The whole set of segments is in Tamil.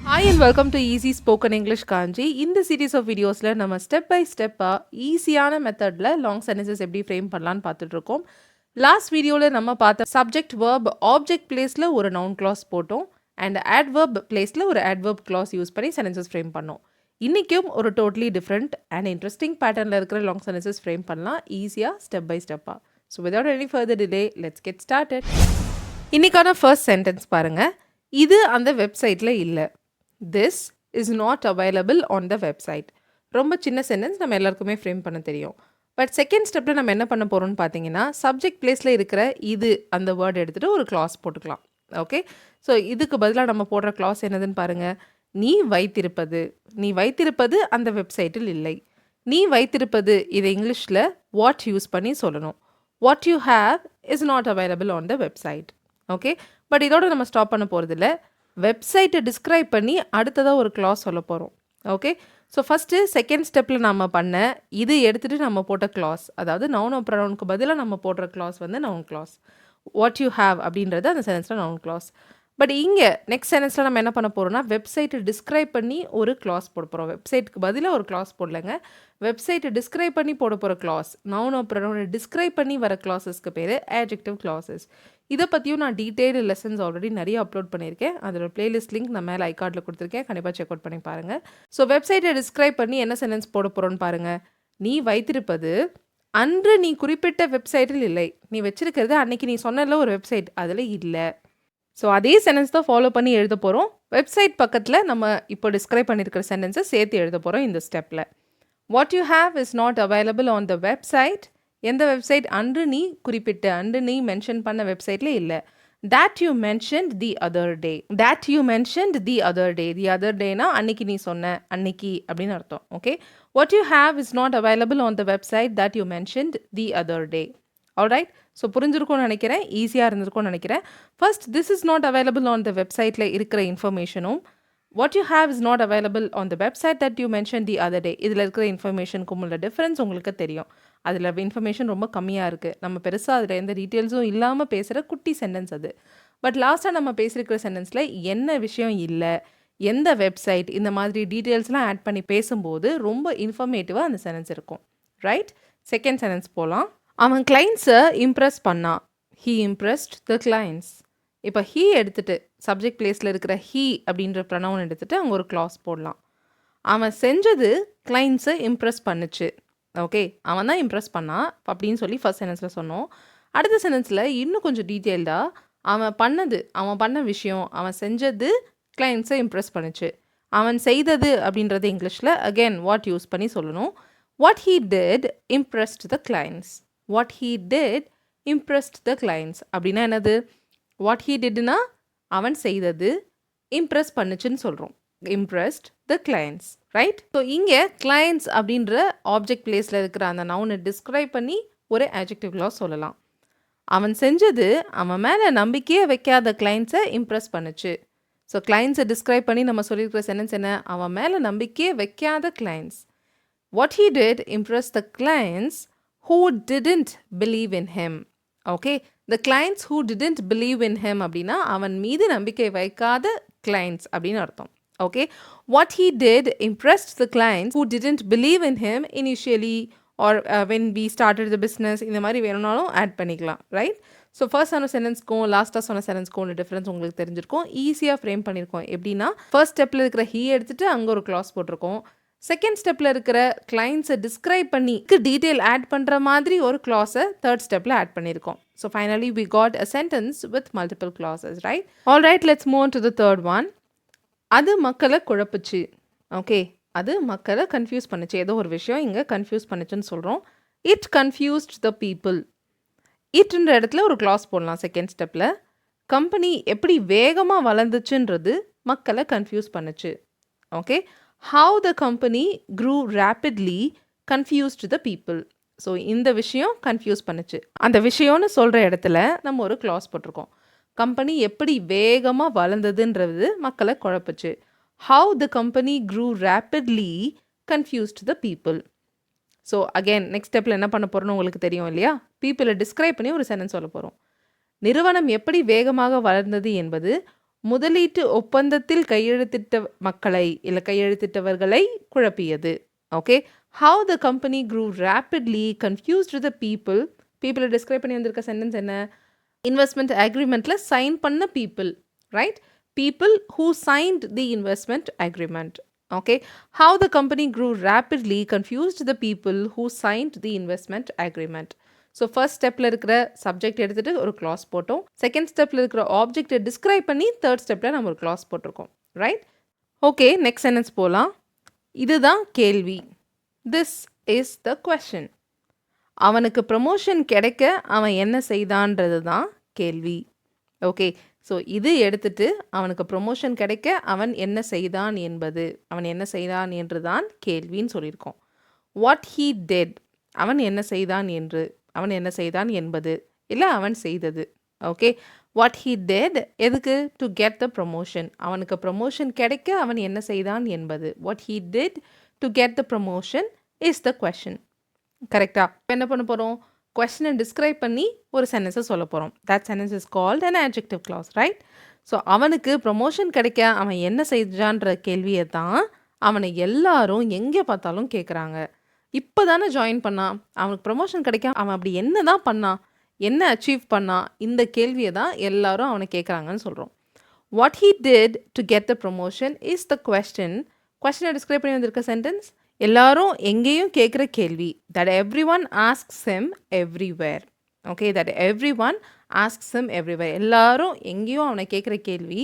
Hi and welcome to Easy Spoken English Kanji. இந்த சீரீஸ் ஆஃப் வீடியோஸில் நம்ம ஸ்டெப் பை ஸ்டெப்பாக ஈஸியான மெத்தடில் லாங் சென்டென்சஸ் எப்படி ஃப்ரேம் பண்ணலான்னு பார்த்துட்டு இருக்கோம். லாஸ்ட் வீடியோவில் நம்ம பார்த்த சப்ஜெக்ட் வேர்ப் ஆப்ஜெக்ட் பிளேஸில் ஒரு நவுன் கிளாஸ் போட்டோம் அண்ட் adverb பிளேஸில் ஒரு adverb கிளாஸ் யூஸ் பண்ணி சென்டென்சஸ் ஃப்ரேம் பண்ணோம். இன்றைக்கும் ஒரு டோட்டலி டிஃப்ரெண்ட் அண்ட் இன்ட்ரெஸ்டிங் பேட்டர்னில் இருக்கிற லாங் சென்டென்சஸ் ஃப்ரேம் பண்ணலாம் ஈஸியாக ஸ்டெப் பை ஸ்டெப்பாக. So without any further delay let's get started. இன்றைக்கான ஃபர்ஸ்ட் சென்டென்ஸ் பாருங்கள். இது அந்த வெப்சைட்டில் இல்லை. This is not available on the website. ரொம்ப சின்ன சென்டென்ஸ் நம்ம எல்லாருக்குமே ஃப்ரேம் பண்ண தெரியும். பட் செகண்ட் ஸ்டெப்பில் நம்ம என்ன பண்ண போகிறோம்னு பார்த்தீங்கன்னா சப்ஜெக்ட் பிளேஸில் இருக்கிற இது அந்த வேர்டு எடுத்துகிட்டு ஒரு கிளாஸ் போட்டுக்கலாம். ஓகே, ஸோ இதுக்கு பதிலாக நம்ம போடுற கிளாஸ் என்னதுன்னு பாருங்கள். நீ வைத்திருப்பது அந்த வெப்சைட்டில் இல்லை. நீ வைத்திருப்பது இதை இங்கிலீஷில் வாட் யூஸ் பண்ணி சொல்லணும். What you have is not available on the website. Okay, but இதோட நம்ம ஸ்டாப் பண்ண போகிறதில்ல. வெப்சைட்டை டிஸ்கிரைப் பண்ணி அடுத்ததாக ஒரு கிளாஸ் சொல்ல போகிறோம். ஓகே, ஸோ ஃபஸ்ட்டு செகண்ட் ஸ்டெப்பில் நம்ம பண்ண இது எடுத்துகிட்டு நம்ம போட்ட கிளாஸ், அதாவது நவுன் ப்ரொனவுனுக்கு பதிலாக நம்ம போடுற கிளாஸ் வந்து noun class. What you have அப்படின்றது அந்த சென்டென்ஸில் நவுன் கிளாஸ். பட் இங்கே நெக்ஸ்ட் சென்டென்ஸில் நம்ம என்ன பண்ண போகிறோம்னா வெப்சைட்டை டிஸ்கிரைப் பண்ணி ஒரு கிளாஸ் போட போகிறோம். வெப்சைட்டுக்கு பதிலாக ஒரு கிளாஸ் போடலைங்க. வெப்சைட்டை டிஸ்கிரைப் பண்ணி போட போகிற கிளாஸ், நவுன் ப்ரொனவுனை டிஸ்கிரைப் பண்ணி வர கிளாஸஸ்க்கு பேர் adjective clauses. இதை பற்றியும் நான் டீட்டெயில் லெசன்ஸ் ஆல்ரெடி நிறைய அப்லோட் பண்ணியிருக்கேன். அதோட பிளேலிஸ்ட் லிங்க் நான் மேலே ஐகார்டில் கொடுத்துருக்கேன், கண்டிப்பாக செக் அவுட் பண்ணி பாருங்கள். ஸோ வெப்சைட்டை டிஸ்கிரைப் பண்ணி என்ன சென்டென்ஸ் போட போகிறோன்னு பாருங்கள். நீ வைத்திருப்பது அன்று நீ குறிப்பிட்ட வெப்சைட்டில் இல்லை. நீ வச்சிருக்கிறது அன்னைக்கு நீ சொன்னல ஒரு வெப்சைட் அதில் இல்லை. ஸோ அதே சென்டென்ஸ் தான் ஃபாலோ பண்ணி எழுத போகிறோம். வெப்சைட் பக்கத்தில் நம்ம இப்போ டிஸ்கிரைப் பண்ணியிருக்கிற சென்டென்ஸை சேர்த்து எழுத போகிறோம் இந்த ஸ்டெப்பில். What you have is not available on the website. எந்த வெப்சைட்? அன்று நீ குறிப்பிட்ட, அன்று நீ மென்ஷன் பண்ண வெப்சைட்ல இல்லை. that you mentioned the other day. The other டேனா அன்னைக்கு நீ சொன்ன, அன்னைக்கு அப்படின்னு அர்த்தம். Okay, what you have is not available on the website that you mentioned the other day. Alright, so புரிஞ்சிருக்கும்னு நினைக்கிறேன், ஈஸியாக இருந்திருக்கும்னு நினைக்கிறேன். First this is not available on the வெப்சைட்டில் இருக்கிற இன்ஃபர்மேஷனும் what you have is not available on the website that you mention the other day இதில் இருக்கிற இன்ஃபர்மேஷனுக்கும் உள்ள டிஃப்ரென்ஸ் உங்களுக்கு தெரியும். அதில் இன்ஃபர்மேஷன் ரொம்ப கம்மியாக இருக்குது. நம்ம பெருசாக அதில் எந்த டீட்டெயில்ஸும் இல்லாமல் பேசுகிற குட்டி சென்டென்ஸ் அது. பட் லாஸ்ட்டாக நம்ம பேசியிருக்கிற சென்டென்ஸில் என்ன விஷயம் இல்லை, எந்த வெப்சைட், இந்த மாதிரி டீட்டெயில்ஸ்லாம் ஆட் பண்ணி பேசும்போது ரொம்ப இன்ஃபர்மேட்டிவாக அந்த சென்டென்ஸ் இருக்கும். ரைட், செகண்ட் சென்டென்ஸ் போகலாம். அவன் கிளைண்ட்ஸை இம்ப்ரெஸ் பண்ணான். He impressed the clients. இப்போ ஹீ எடுத்துகிட்டு சப்ஜெக்ட் பிளேஸில் இருக்கிற ஹீ அப்படின்ற ப்ரொனவுன் எடுத்துகிட்டு அங்கே ஒரு கிளாஸ் போடலாம். அவன் செஞ்சது கிளைண்ட்ஸை இம்ப்ரெஸ் பண்ணுச்சு. ஓகே, அவன் தான் இம்ப்ரெஸ் பண்ணான் அப்படின்னு சொல்லி ஃபர்ஸ்ட் சென்டென்ஸில் சொன்னோம். அடுத்த சென்டென்ஸில் இன்னும் கொஞ்சம் டீட்டெயில்டாக அவன் பண்ண விஷயம், அவன் செஞ்சது கிளைண்ட்ஸை இம்ப்ரெஸ் பண்ணுச்சு. அவன் செய்தது அப்படின்றது இங்கிலீஷில் அகெயின் வாட் யூஸ் பண்ணி சொல்லணும். What he did impressed the clients. What he did impressed the clients அப்படின்னா என்னது? வாட் ஹீ டிட்னா அவன் செய்தது, இம்ப்ரெஸ் பண்ணுச்சுன்னு சொல்கிறோம். இம்ப்ரெஸ்ட் த கிளைண்ட்ஸ். ரைட், ஸோ இங்கே கிளைண்ட்ஸ் அப்படின்ற ஆப்ஜெக்ட் பிளேஸில் இருக்கிற அந்த நவுனை டிஸ்கிரைப் பண்ணி ஒரு adjective clause சொல்லலாம். அவன் செஞ்சது அவன் மேலே நம்பிக்கையே வைக்காத கிளைண்ட்ஸை இம்ப்ரெஸ் பண்ணுச்சு. ஸோ கிளைண்ட்ஸை டிஸ்கிரைப் பண்ணி நம்ம சொல்லியிருக்கிற சென்டென்ஸ் என்ன? அவன் மேலே நம்பிக்கையே வைக்காத clients. What he did Impress the clients who didn't believe in him. Okay, the clients who didn't believe in him அப்படின்னா அவன் மீது நம்பிக்கை வைக்காத கிளைண்ட்ஸ் அப்படின்னு அர்த்தம். Okay, what he did impressed the clients who didn't believe in him initially or when we started the business. இந்த மாதிரி வேணும்னாலும் ஆட் பண்ணிக்கலாம். ரைட், ஸோ ஃபர்ஸ்ட் சொன்ன சென்டென்ஸ்க்கும் லாஸ்ட்டாக சொன்ன சென்டென்ஸ்க்கும் உள்ள டிஃப்ரென்ஸ் உங்களுக்கு தெரிஞ்சிருக்கும். ஈஸியாக ஃப்ரேம் பண்ணியிருக்கோம். எப்படின்னா ஃபர்ஸ்ட் ஸ்டெப்பில் இருக்கிற ஹீ எடுத்துகிட்டு அங்கே ஒரு கிளாஸ் போட்டிருக்கோம். செகண்ட் ஸ்டெப்பில் இருக்கிற கிளைண்ட்ஸை டிஸ்கிரைப் பண்ணி டீட்டெயில் ஆட் பண்ணுற மாதிரி ஒரு கிளாஸை தேர்ட் ஸ்டெப்பில் ஆட் பண்ணியிருக்கோம். So finally we got a sentence with multiple clauses. Right, all right, let's move to the third one. அது மக்களை குழப்புச்சு. ஓகே, அது மக்களை கன்ஃபியூஸ் பண்ணுச்சு. ஏதோ ஒரு விஷயம் இங்கே கன்ஃபியூஸ் பண்ணுச்சுன்னு சொல்கிறோம். It confused the people. இட்ன்ற இடத்துல ஒரு கிளாஸ் போடலாம். செகண்ட் ஸ்டெப்பில் கம்பெனி எப்படி வேகமாக வளர்ந்துச்சுன்றது மக்களை கன்ஃபியூஸ் பண்ணுச்சு. Okay, how the company grew rapidly confused the people. So இந்த விஷயம் கன்ஃபியூஸ் பண்ணுச்சு. அந்த விஷயம்னு சொல்கிற இடத்துல நம்ம ஒரு கிளாஸ் போட்டிருக்கோம். கம்பெனி எப்படி வேகமாக வளர்ந்ததுன்றது மக்களை குழப்புச்சு. how the company grew rapidly confused the people. So again next ஸ்டெப்பில் என்ன பண்ண போகிறோன்னு உங்களுக்கு தெரியும் இல்லையா? பீப்புளை டிஸ்கிரைப் பண்ணி ஒரு சென்டென்ஸ் சொல்ல போகிறோம். நிறுவனம் எப்படி வேகமாக வளர்ந்தது என்பது முதலீட்டு ஒப்பந்தத்தில் கையெழுத்திட்ட மக்களை இல்லை கையெழுத்திட்டவர்களை குழப்பியது. Okay, how the company grew rapidly confused the people. பீப்புளை டிஸ்கிரைப் பண்ணி வந்திருக்க சென்டென்ஸ் என்ன? இன்வெஸ்ட்மெண்ட் அக்ரிமெண்ட்டில் சைன் பண்ண people, right? People who signed the investment agreement. Okay, how the company grew rapidly confused the people who signed the investment agreement. So first ஸ்டெப்பில் இருக்கிற சப்ஜெக்ட் எடுத்துகிட்டு ஒரு கிளாஸ் போட்டோம். செகண்ட் ஸ்டெப்பில் இருக்கிற ஆப்ஜெக்டை டிஸ்கிரைப் பண்ணி தேர்ட் ஸ்டெப்பில் நம்ம ஒரு கிளாஸ் போட்டிருக்கோம், ரைட்? ஓகே, நெக்ஸ்ட் சென்டென்ஸ் போகலாம். இதுதான் கேள்வி. This is the question. அவனுக்கு ப்ரமோஷன் கிடைக்க அவன் என்ன செய்தான்றது தான் கேள்வி. ஓகே, ஸோ இது எடுத்துட்டு அவனுக்கு ப்ரொமோஷன் கிடைக்க அவன் என்ன செய்தான் என்று தான் கேள்வின்னு சொல்லியிருக்கோம். வாட் ஹீ டெட், அவன் என்ன செய்தான் என்பது இல்லை அவன் செய்தது. ஓகே, வாட் ஹீ டெட் எதுக்கு? To get the promotion. அவனுக்கு ப்ரொமோஷன் கிடைக்க அவன் என்ன செய்தான் என்பது. What he did to get the promotion is the question. கரெக்டாக என்ன பண்ண போகிறோம்? கொஸ்டினை டிஸ்கிரைப் பண்ணி ஒரு சென்டென்ஸை சொல்ல போகிறோம். That sentence is called an adjective clause, right? So அவனுக்கு ப்ரொமோஷன் கிடைக்க அவன் என்ன செஞ்சான்ற கேள்வியை தான் அவனை எல்லாரும் எங்கே பார்த்தாலும் கேட்குறாங்க. இப்போ தானே ஜாயின் பண்ணான், அவனுக்கு ப்ரொமோஷன் கிடைக்க அவன் அப்படி என்ன தான் பண்ணான், என்ன அச்சீவ் பண்ணான், இந்த கேள்வியை தான் எல்லாரும் அவனை கேட்குறாங்கன்னு சொல்கிறோம். What he did to get the promotion is the question. கொஸ்டினை டிஸ்கிரைப் பண்ணி வந்திருக்க சென்டென்ஸ் எல்லாரும் எங்கேயும் கேட்குற கேள்வி. That every one asks him everywhere. Okay, that every one asks him everywhere. எல்லாரும் எங்கேயும் அவனை கேட்குற கேள்வி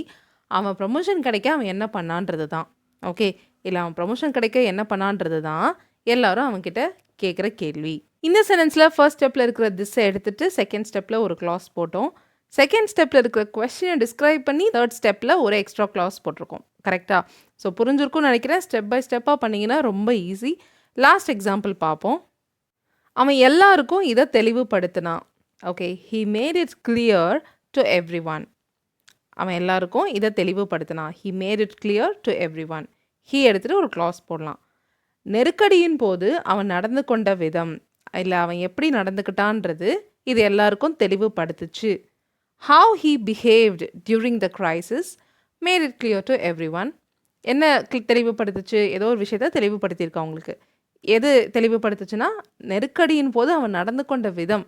அவன் ப்ரொமோஷன் கிடைக்க அவன் என்ன பண்ணான்றது தான். ஓகே, இல்லை அவன் ப்ரொமோஷன் கிடைக்க என்ன பண்ணான்றது தான் எல்லாரும் அவன்கிட்ட கேட்குற கேள்வி. இந்த சென்டென்ஸில் ஃபர்ஸ்ட் ஸ்டெப்பில் இருக்கிற திஸ்ஸை எடுத்துகிட்டு செகண்ட் ஸ்டெப்பில் ஒரு கிளாஸ் போட்டோம். செகண்ட் ஸ்டெப்பில் இருக்கிற கொஸ்டினை டிஸ்கிரைப் பண்ணி தேர்ட் ஸ்டெப்பில் ஒரு எக்ஸ்ட்ரா கிளாஸ் போட்டிருக்கோம். கரெக்டாக? ஸோ புரிஞ்சிருக்கும்னு நினைக்கிறேன். ஸ்டெப் பை ஸ்டெப்பாக பண்ணிங்கன்னா ரொம்ப ஈஸி. லாஸ்ட் எக்ஸாம்பிள் பார்ப்போம். அவன் எல்லாருக்கும் இதை தெளிவுபடுத்தினான். Okay, he made it clear to everyone. அவன் எல்லாருக்கும் இதை தெளிவுபடுத்தினான். He made it clear to everyone. He எடுத்துகிட்டு ஒரு கிளாஸ் போடலாம். நெருக்கடியின் போது அவன் நடந்து கொண்ட விதம் இல்லை அவன் எப்படி நடந்துக்கிட்டான்றது இது எல்லாருக்கும் தெளிவுபடுத்துச்சு. How he behaved during the crisis made it clear to everyone. என்ன தெளிவுபடுத்துச்சு? ஏதோ ஒரு விஷயத்தை தெளிவுபடுத்தியிருக்கா உங்களுக்கு. எது தெளிவுபடுத்துச்சுன்னா நெருக்கடியின் போது அவன் நடந்து கொண்ட விதம்.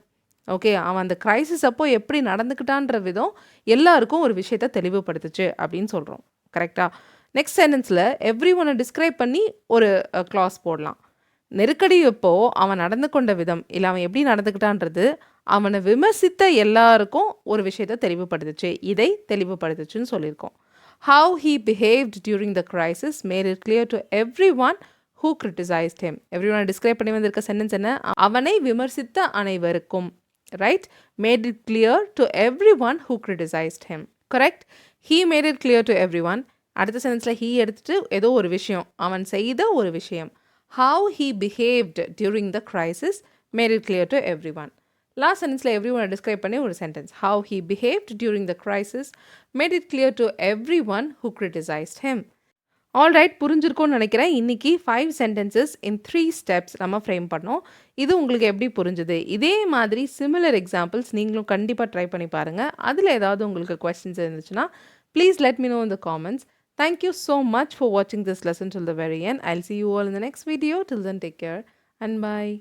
ஓகே, அவன் அந்த கிரைசிஸ் அப்போ எப்படி நடந்துக்கிட்டான்ற விதம் எல்லாருக்கும் ஒரு விஷயத்தை தெளிவுபடுத்துச்சு அப்படின்னு சொல்கிறோம். கரெக்டாக? நெக்ஸ்ட் சென்டென்ஸில் எவ்ரி ஒன்னை டிஸ்கிரைப் பண்ணி ஒரு கிளாஸ் போடலாம். நெருக்கடி அப்போ அவன் நடந்து கொண்ட விதம் இல்லை அவன் எப்படி நடந்துக்கிட்டான்றது அவனை விமர்சித்த எல்லாருக்கும் ஒரு விஷயத்தை தெளிவுபடுத்துச்சு. இதை தெளிவுபடுத்துச்சுன்னு சொல்லியிருக்கோம். How he behaved during the crisis made it clear to everyone who criticized him. everyone describe பண்ணி வந்திருக்க சென்டென்ஸ் என்ன? அவனை விமர்சித்த அனைவருக்கும், right? made it clear to everyone who criticized him. correct? he made it clear to everyone. அடுத்த சென்டென்ஸில் he எடுத்துட்டு ஏதோ ஒரு விஷயம், அவன் செய்த ஒரு விஷயம். How he behaved during the crisis made it clear to everyone. Last சென்டென்ஸில் எவ்ரிஒனை டிஸ்கிரைப் பண்ணி ஒரு sentence. How he behaved during the crisis made it clear to everyone who criticized him. Alright, புரிஞ்சிருக்கும்னு நினைக்கிறேன். இன்றைக்கி 5 சென்டென்சஸ் இன் 3 ஸ்டெப்ஸ் நம்ம ஃப்ரேம் பண்ணோம். இது உங்களுக்கு எப்படி புரிஞ்சுது? இதே மாதிரி சிமிலர் எக்ஸாம்பிள்ஸ் நீங்களும் கண்டிப்பாக ட்ரை பண்ணி பாருங்கள். அதில் ஏதாவது உங்களுக்கு கொஸ்டின்ஸ் இருந்துச்சுன்னா please let me know in the comments. Thank you so much for watching this lesson till the very end. I'll see you all in the next video. Till then, take care and bye.